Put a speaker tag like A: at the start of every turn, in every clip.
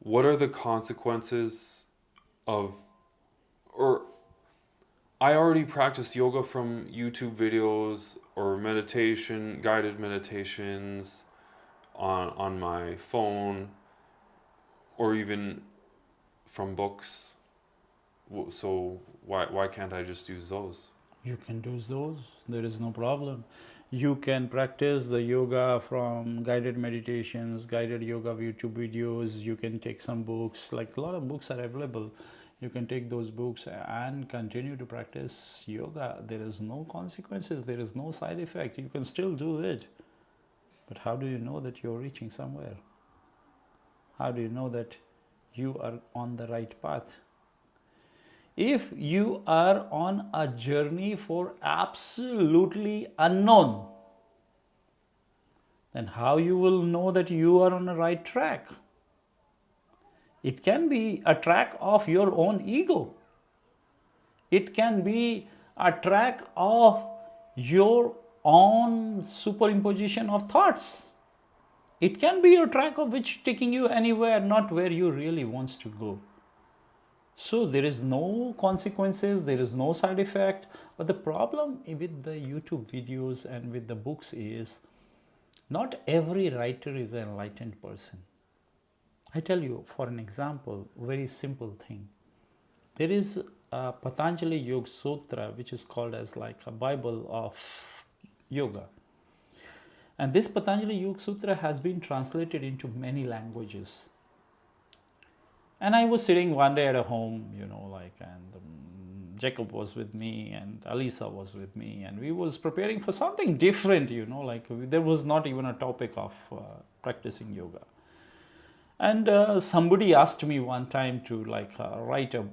A: what are the consequences of, or I already practice yoga from YouTube videos or meditation, guided meditations on my phone, or even from books. So why can't I just use those?
B: You can do those, there is no problem. You can practice the yoga from guided meditations, guided yoga YouTube videos. You can take some books, like a lot of books are available. You can take those books and continue to practice yoga. There is no consequences, there is no side effect. You can still do it. But how do you know that you're reaching somewhere? How do you know that you are on the right path? If you are on a journey for absolutely unknown, then how you will know that you are on the right track? It can be a track of your own ego. It can be a track of your own superimposition of thoughts. It can be a track of which taking you anywhere, not where you really wants to go. So there is no consequences, there is no side effect. But the problem with the YouTube videos and with the books is not every writer is an enlightened person. I tell you, for an example, very simple thing. There is a Patanjali Yoga Sutra, which is called as like a Bible of yoga. And this Patanjali Yoga Sutra has been translated into many languages. And I was sitting one day at a home, and Jacob was with me and Alisa was with me, and we was preparing for something different, there was not even a topic of practicing yoga. And somebody asked me one time to write a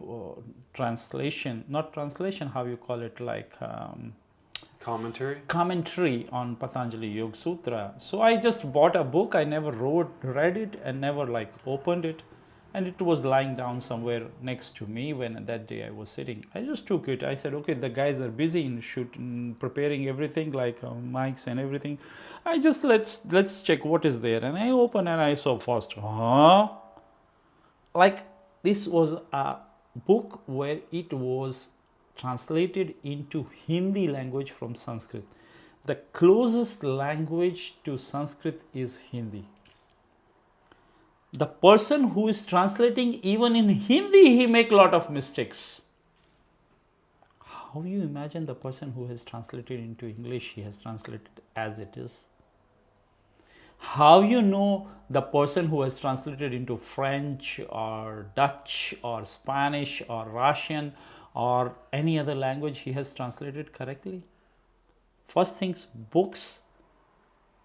B: translation, not translation, how you call it, commentary on Patanjali Yoga Sutra. So I just bought a book. I never read it, and never opened it. And it was lying down somewhere next to me when that day I was sitting. I just took it. I said, okay, the guys are busy in shooting, preparing everything, mics and everything. I just, let's check what is there. And I opened and I saw first, this was a book where it was translated into Hindi language from Sanskrit. The closest language to Sanskrit is Hindi. The person who is translating, even in Hindi, he make a lot of mistakes. How you imagine the person who has translated into English, he has translated as it is? How you know the person who has translated into French or Dutch or Spanish or Russian or any other language he has translated correctly? First things, books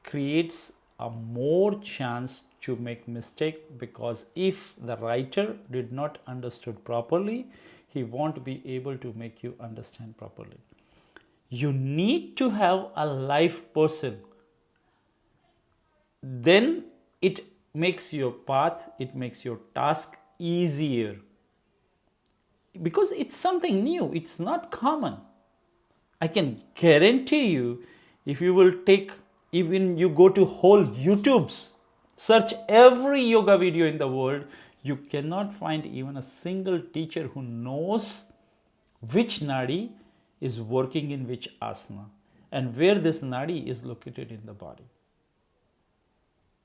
B: creates a more chance to make mistake, because if the writer did not understood properly, he won't be able to make you understand properly. You need to have a live person. Then it makes your path, it makes your task easier. Because it's something new, it's not common. I can guarantee you, if you will take, even you go to whole YouTube's, search every yoga video in the world, you cannot find even a single teacher who knows which nadi is working in which asana and where this nadi is located in the body.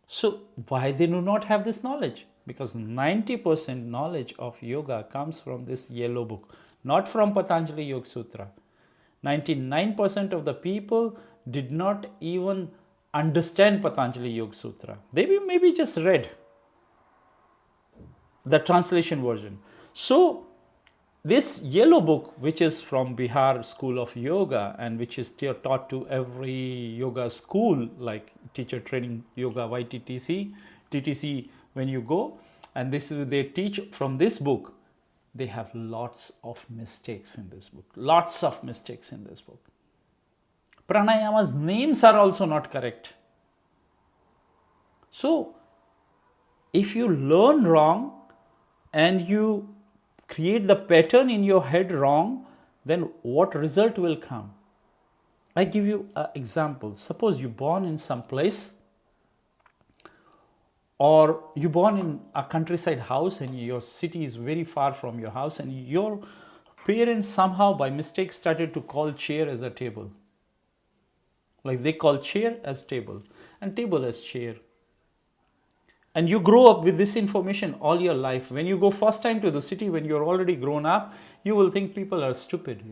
B: So why they do not have this knowledge? Because 90% knowledge of yoga comes from this yellow book, not from Patanjali Yoga Sutra. 99% of the people did not even understand Patanjali Yoga Sutra. They maybe just read the translation version. So this yellow book, which is from Bihar School of Yoga and which is taught to every yoga school, like teacher training yoga, YTTC, TTC, when you go, and this is, they teach from this book. They have lots of mistakes in this book. Lots of mistakes in this book. Pranayama's names are also not correct. So, if you learn wrong and you create the pattern in your head wrong, then what result will come? I give you an example. Suppose you're born in some place, or you born in a countryside house and your city is very far from your house, and your parents somehow by mistake started to call chair as a table. Like they call chair as table and table as chair. And you grow up with this information all your life. When you go first time to the city, when you're already grown up, you will think people are stupid,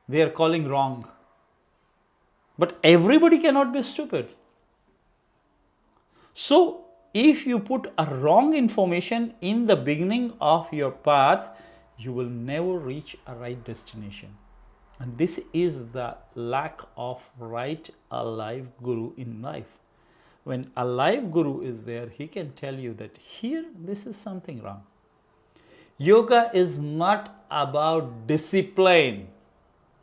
B: They are calling wrong. But everybody cannot be stupid. So if you put a wrong information in the beginning of your path, you will never reach a right destination. And this is the lack of right alive guru in life. When a live guru is there, he can tell you that here, this is something wrong. Yoga is not about discipline.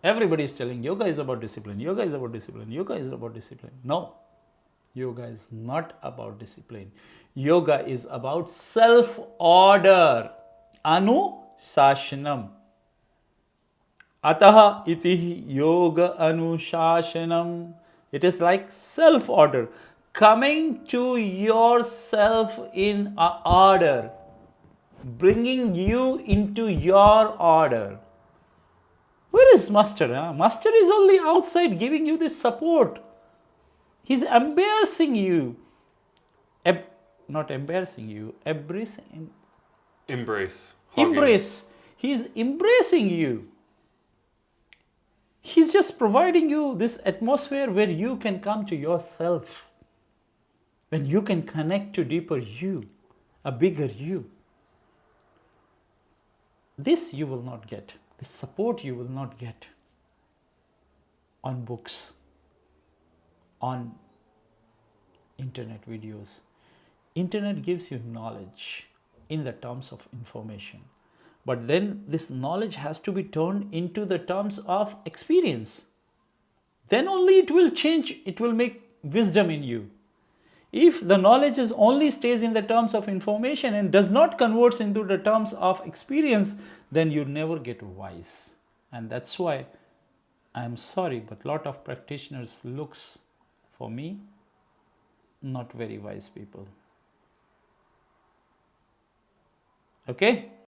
B: Everybody is telling yoga is about discipline, yoga is about discipline, yoga is about discipline. No, yoga is not about discipline. Yoga is about self-order. Anushasanam. Ataha iti yoga anushasanam. It is like self-order. Coming to yourself in a order. Bringing you into your order. Where is Master? Master is only outside giving you this support. He's embarrassing you. Not embarrassing you.
A: Embrace.
B: Embrace. He's embracing you. He's just providing you this atmosphere where you can come to yourself. When you can connect to deeper you, a bigger you. This you will not get. This support you will not get on books, on internet videos. Internet gives you knowledge in the terms of information. But then this knowledge has to be turned into the terms of experience. Then only it will change, it will make wisdom in you. If the knowledge is only stays in the terms of information and does not converts into the terms of experience, then you never get wise. And that's why I'm sorry, but a lot of practitioners looks, for me, not very wise people. Okay?